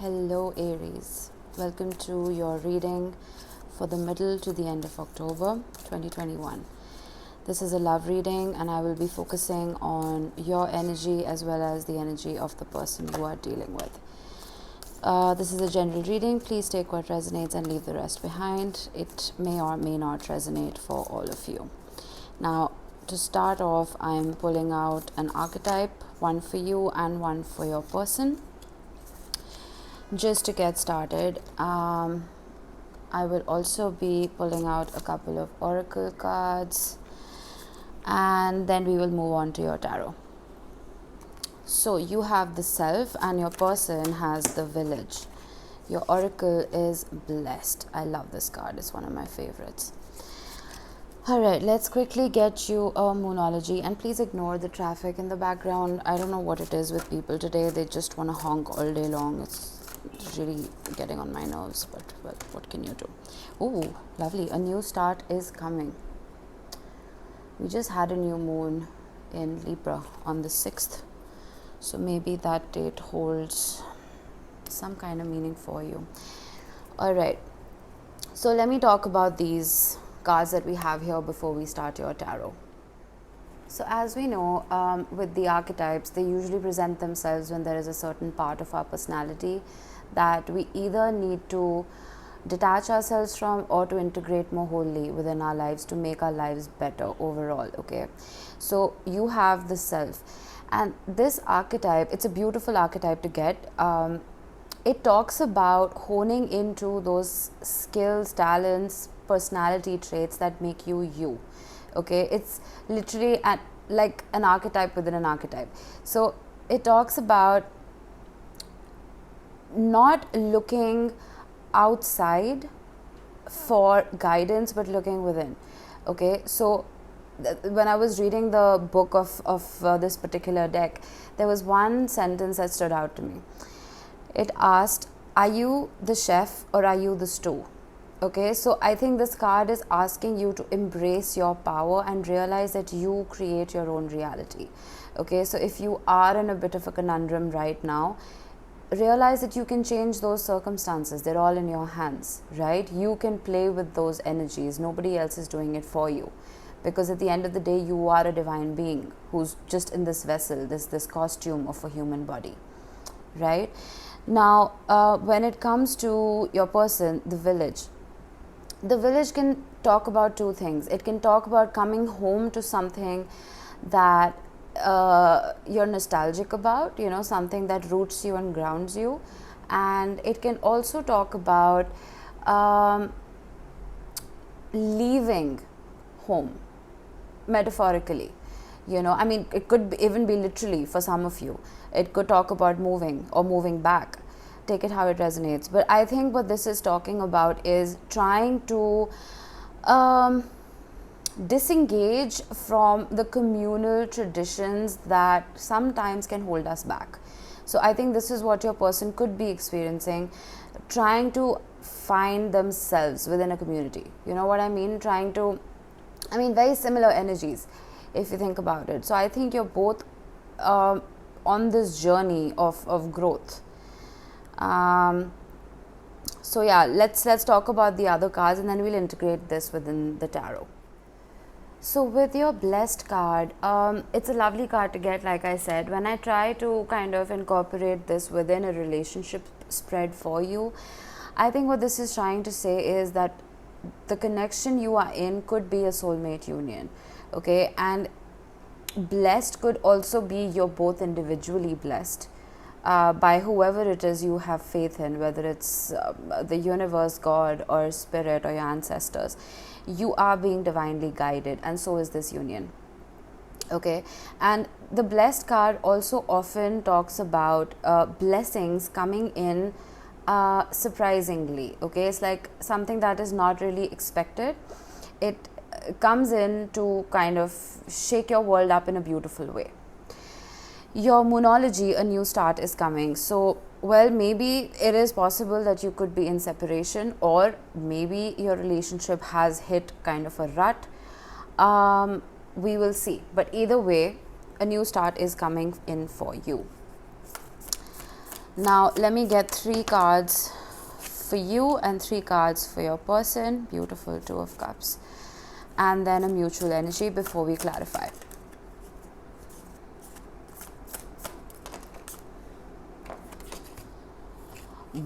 Hello Aries, welcome to your reading for the middle to the end of October 2021. This is a love reading and I will be focusing on your energy as well as the energy of the person you are dealing with. This is a general reading. Please take what resonates and leave the rest behind. It may or may not resonate for all of you. Now, to start off, I'm pulling out an archetype, one for you and one for your person. Just to get started, I will also be pulling out a couple of oracle cards and then we will move on to your tarot. So you have the self and your person has the village. Your oracle is blessed. I love this card. It's one of my favorites. Alright, let's quickly get you a moonology, and please ignore the traffic in the background. I don't know what it is with people today. They just want to honk all day long. It's really getting on my nerves, but well, what can you do? Oh, lovely. A new start is coming. We just had a new moon in Libra on the 6th. So maybe that date holds some kind of meaning for you. Alright. So let me talk about these cards that we have here before we start your tarot. So as we know, with the archetypes, they usually present themselves when there is a certain part of our personality that we either need to detach ourselves from or to integrate more wholly within our lives to make our lives better overall, okay? So you have the self. And this archetype, it's a beautiful archetype to get. It talks about honing into those skills, talents, personality traits that make you you. Okay, it's literally like an archetype within an archetype. So it talks about not looking outside for guidance but looking within. Okay, so when I was reading the book of this particular deck, there was one sentence that stood out to me. It asked, are you the chef or are you the stew? Okay, so I think this card is asking you to embrace your power and realize that you create your own reality. Okay, so if you are in a bit of a conundrum right now, realize that you can change those circumstances. They're all in your hands, right? You can play with those energies. Nobody else is doing it for you. Because at the end of the day, you are a divine being who's just in this vessel, this costume of a human body, right? Now, when it comes to your person, the village can talk about two things. It can talk about coming home to something that you're nostalgic about, you know, something that roots you and grounds you. And it can also talk about leaving home, metaphorically. You know, I mean, it could even be literally for some of you. It could talk about moving or moving back. Take it how it resonates. But I think what this is talking about is trying to disengage from the communal traditions that sometimes can hold us back. So I think this is what your person could be experiencing, trying to find themselves within a community. You know what I mean? Very similar energies if you think about it. So I think you're both on this journey of growth. So yeah, let's talk about the other cards and then we'll integrate this within the tarot. So with your blessed card, it's a lovely card to get, like I said. When I try to kind of incorporate this within a relationship spread for you, I think what this is trying to say is that the connection you are in could be a soulmate union, okay? And blessed could also be you're both individually blessed by whoever it is you have faith in, whether it's the universe, God, or spirit, or your ancestors. You are being divinely guided, and so is this union. Okay, and the blessed card also often talks about blessings coming in surprisingly. Okay, it's like something that is not really expected. It comes in to kind of shake your world up in a beautiful way. Your moonology, a new start is coming. So, well, maybe it is possible that you could be in separation, or maybe your relationship has hit kind of a rut. We will see. But either way, a new start is coming in for you. Now, let me get 3 cards for you and 3 cards for your person. Beautiful, 2 of Cups. And then a mutual energy before we clarify.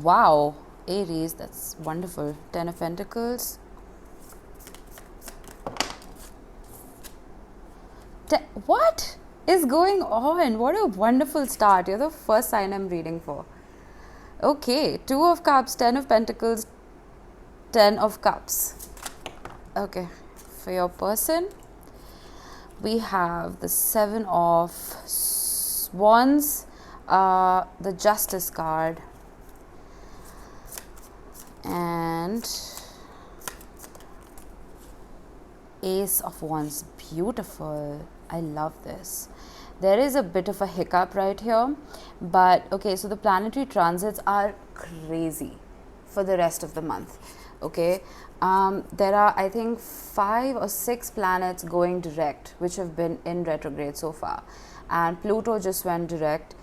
Wow, Aries, that's wonderful. 10 of Pentacles. What is going on? What a wonderful start. You're the first sign I'm reading for. Okay, 2 of Cups, 10 of Pentacles, 10 of Cups. Okay, for your person, we have the 7 of Wands, the Justice card, and Ace of Wands. Beautiful. I love this. There is a bit of a hiccup right here, but okay, so the planetary transits are crazy for the rest of the month. Okay, there are, I think, 5 or 6 planets going direct, which have been in retrograde so far, and Pluto just went direct.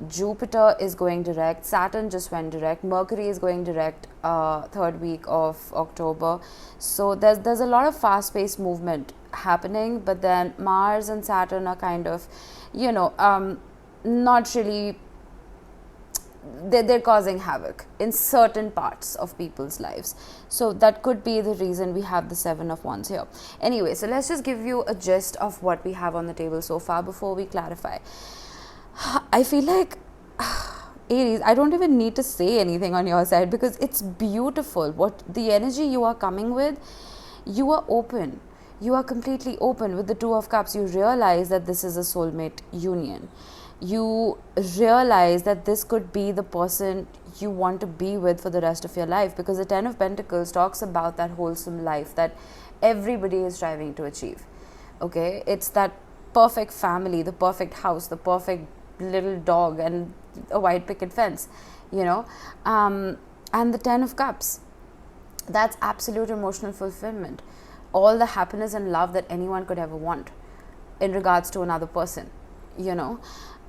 Jupiter is going direct, Saturn just went direct, Mercury is going direct 3rd week of October. So there's a lot of fast-paced movement happening, but then Mars and Saturn are kind of, not really, they're causing havoc in certain parts of people's lives. So that could be the reason we have the 7 of Wands here. Anyway, so let's just give you a gist of what we have on the table so far before we clarify. I feel like, Aries, I don't even need to say anything on your side because it's beautiful. What the energy you are coming with, you are open. You are completely open. With the 2 of Cups, you realize that this is a soulmate union. You realize that this could be the person you want to be with for the rest of your life, because the 10 of Pentacles talks about that wholesome life that everybody is striving to achieve. Okay, it's that perfect family, the perfect house, the perfect little dog and a white picket fence, and the 10 of Cups, that's absolute emotional fulfillment, all the happiness and love that anyone could ever want in regards to another person.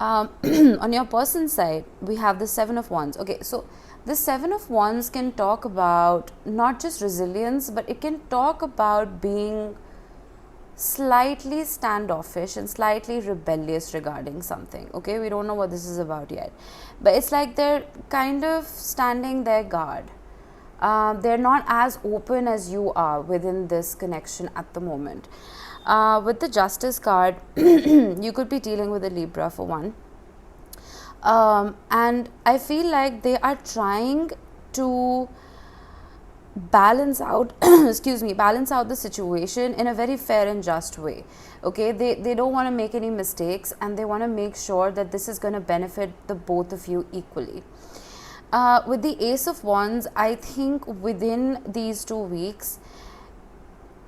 On your person's side, we have the 7 of Wands. Okay, so the 7 of Wands can talk about not just resilience, but it can talk about being slightly standoffish and slightly rebellious regarding something. Okay, we don't know what this is about yet, but it's like they're kind of standing their guard. They're not as open as you are within this connection at the moment. With the Justice card, you could be dealing with a Libra for one, and I feel like they are trying to balance out balance out the situation in a very fair and just way. Okay, they don't want to make any mistakes, and they want to make sure that this is going to benefit the both of you equally. With the Ace of Wands, I think within these 2 weeks,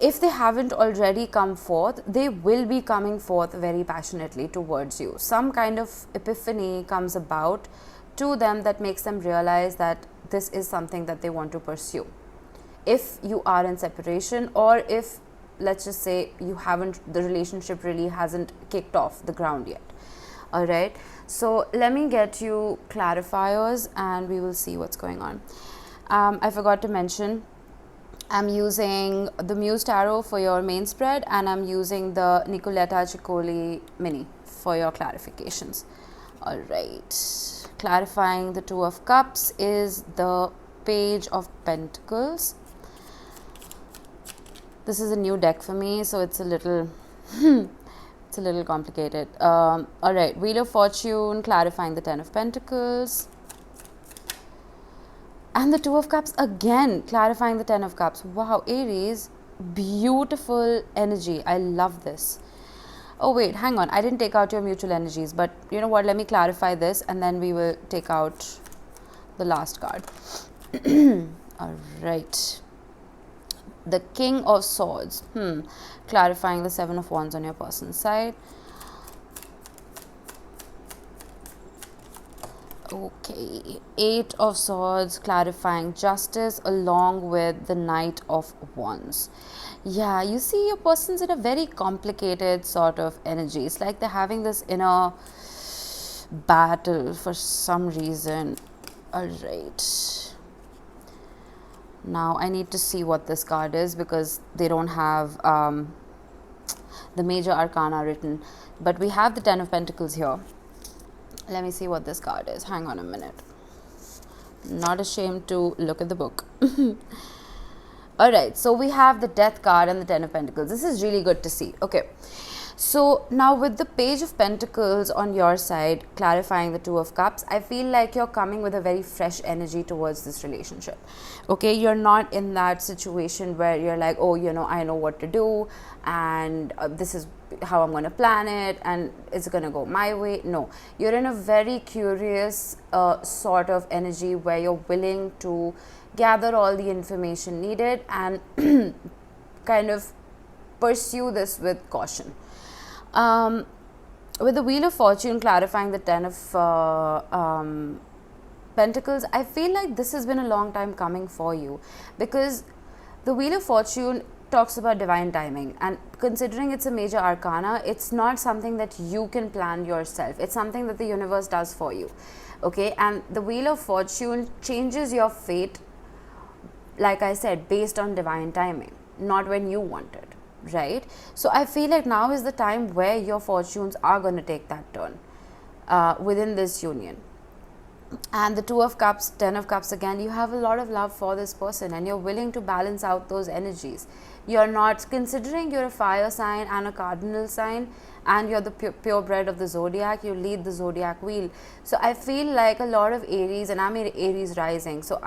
if they haven't already come forth, they will be coming forth very passionately towards you. Some kind of epiphany comes about to them that makes them realize that this is something that they want to pursue. If you are in separation, or if, let's just say, the relationship really hasn't kicked off the ground yet. All right, so let me get you clarifiers and we will see what's going on. I forgot to mention, I'm using the Muse Tarot for your main spread, and I'm using the Nicoletta Ciccoli mini for your clarifications. All right, clarifying the 2 of Cups is the Page of Pentacles. This is a new deck for me, so it's a little complicated. All right, Wheel of Fortune, clarifying the 10 of Pentacles, and the 2 of Cups again, clarifying the 10 of Cups. Wow, Aries, beautiful energy. I love this. Oh wait, hang on, I didn't take out your mutual energies, but you know what, let me clarify this and then we will take out the last card. All right, the King of Swords, clarifying the 7 of Wands on your person's side. Okay, 8 of Swords, clarifying justice along with the Knight of Wands. Yeah, you see, your person's in a very complicated sort of energy. It's like they're having this inner battle for some reason. All right. Now I need to see what this card is because they don't have the major arcana written. But we have the Ten of Pentacles here. Let me see what this card is. Hang on a minute. Not ashamed to look at the book. Alright, so we have the Death card and the Ten of Pentacles. This is really good to see. Okay. So now with the Page of Pentacles on your side, clarifying the Two of Cups, I feel like you're coming with a very fresh energy towards this relationship. Okay, you're not in that situation where you're like, oh, you know, I know what to do and this is how I'm going to plan it and it's going to go my way. No, you're in a very curious sort of energy where you're willing to gather all the information needed and kind of pursue this with caution. With the Wheel of Fortune clarifying the Ten of Pentacles, I feel like this has been a long time coming for you because the Wheel of Fortune talks about divine timing, and considering it's a major arcana, it's not something that you can plan yourself. It's something that the universe does for you. Okay, and the Wheel of Fortune changes your fate, like I said, based on divine timing, not when you want it. Right? So I feel like now is the time where your fortunes are going to take that turn within this union. And the Two of Cups, Ten of Cups, again, you have a lot of love for this person and you're willing to balance out those energies. You're not, considering you're a fire sign and a cardinal sign and you're the purebred of the zodiac, you lead the zodiac wheel. So I feel like a lot of Aries, and I'm an Aries rising, so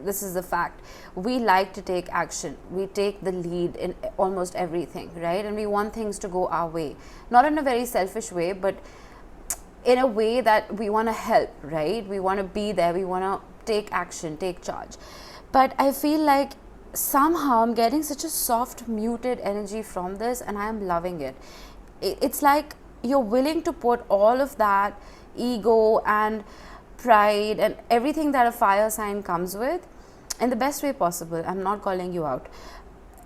this is the fact. We like to take action. We take the lead in almost everything, right? And we want things to go our way. Not in a very selfish way, but in a way that we want to help, right? We want to be there. We want to take action, take charge. But I feel like somehow I'm getting such a soft, muted energy from this and I'm loving it. It's like you're willing to put all of that ego and pride and everything that a fire sign comes with in the best way possible. I'm not calling you out.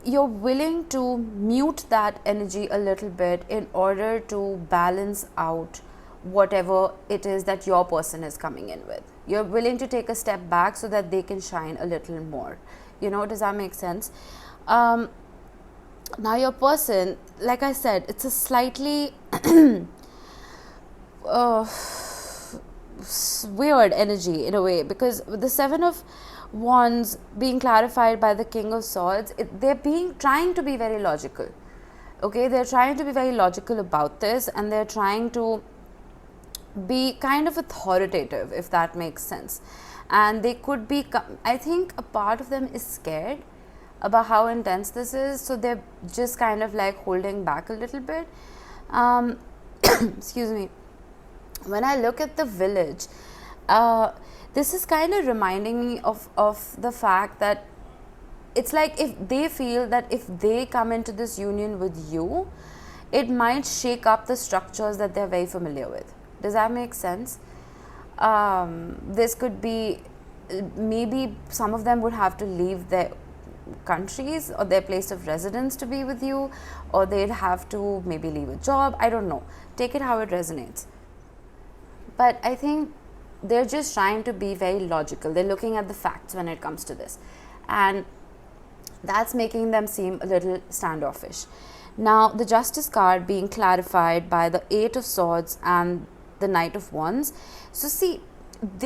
You're willing to mute that energy a little bit in order to balance out whatever it is that your person is coming in with. You're willing to take a step back so that they can shine a little more. Does that make sense? Now your person, like I said, it's a slightly weird energy in a way, because with the Seven of Wands being clarified by the King of Swords, they're trying to be very logical. Okay, they're trying to be very logical about this and they're trying to be kind of authoritative, if that makes sense. And they could be, I think a part of them is scared about how intense this is, so they're just kind of like holding back a little bit. Excuse me. When I look at the village, this is kind of reminding me of the fact that it's like if they feel that if they come into this union with you, it might shake up the structures that they're very familiar with. Does that make sense? This could be, maybe some of them would have to leave their countries or their place of residence to be with you, or they'd have to maybe leave a job. I don't know. Take it how it resonates. But I think they're just trying to be very logical. They're looking at the facts when it comes to this. And that's making them seem a little standoffish. Now, the Justice card being clarified by the Eight of Swords and the Knight of Wands. So see,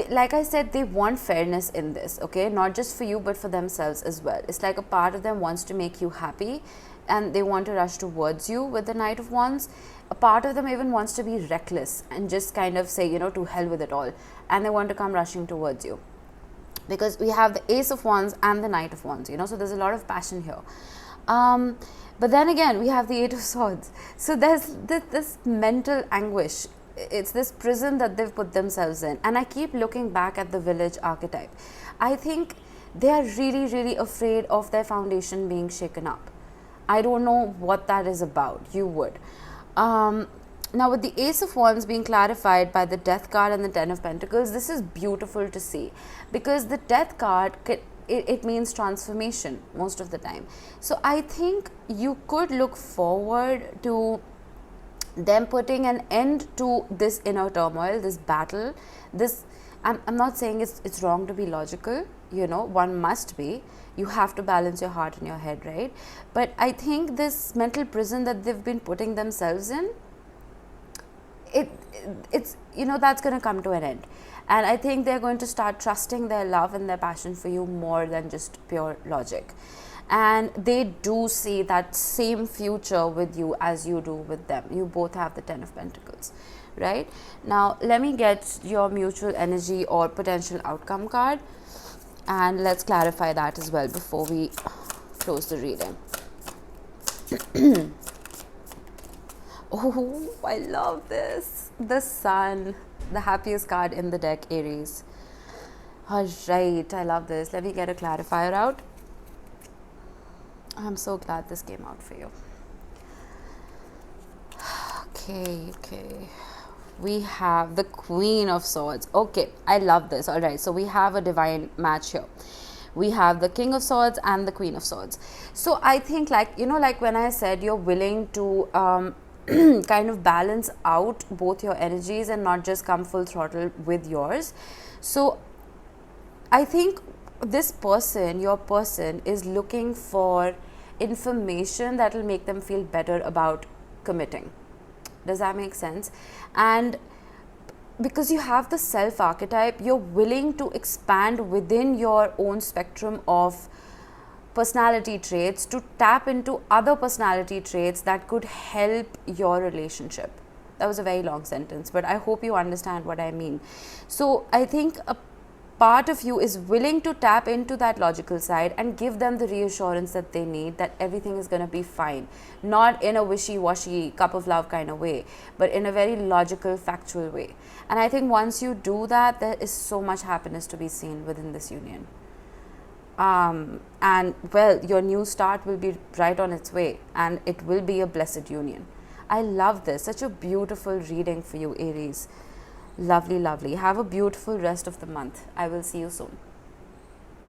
like I said, they want fairness in this, okay? Not just for you, but for themselves as well. It's like a part of them wants to make you happy and they want to rush towards you with the Knight of Wands. A part of them even wants to be reckless and just kind of say, to hell with it all. And they want to come rushing towards you. Because we have the Ace of Wands and the Knight of Wands, so there's a lot of passion here. But then again, we have the Eight of Swords. So there's this mental anguish. It's this prison that they've put themselves in. And I keep looking back at the village archetype. I think they are really, really afraid of their foundation being shaken up. I don't know what that is about. You would. Now, with the Ace of Wands being clarified by the Death card and the Ten of Pentacles, this is beautiful to see, because the Death card, it means transformation most of the time. So I think you could look forward to them putting an end to this inner turmoil, this battle, this, I'm not saying it's wrong to be logical, you know, one must be, you have to balance your heart and your head, right? But I think this mental prison that they've been putting themselves in, it's, you know, that's going to come to an end. And I think they're going to start trusting their love and their passion for you more than just pure logic. And they do see that same future with you as you do with them. You both have the 10 of Pentacles, right? Now, let me get your mutual energy or potential outcome card, and let's clarify that as well before we close the reading. Oh, I love this. The Sun, the happiest card in the deck, Aries. All right, I love this. Let me get a clarifier out. I'm so glad this came out for you. Okay. We have the Queen of Swords. Okay, I love this. All right, so we have a divine match here. We have the King of Swords and the Queen of Swords. So I think, like, you know, like when I said you're willing to kind of balance out both your energies and not just come full throttle with yours. So I think this person, your person, is looking for information that will make them feel better about committing. Does that make sense? And because you have the self archetype, you're willing to expand within your own spectrum of personality traits to tap into other personality traits that could help your relationship. That was a very long sentence, but I hope you understand what I mean. So I think a part of you is willing to tap into that logical side and give them the reassurance that they need, that everything is going to be fine, not in a wishy-washy cup of love kind of way, but in a very logical, factual way. And I think once you do that, there is so much happiness to be seen within this union. And well, your new start will be right on its way, and it will be a blessed union. I love this. Such a beautiful reading for you, Aries. Lovely, lovely. Have a beautiful rest of the month. I will see you soon.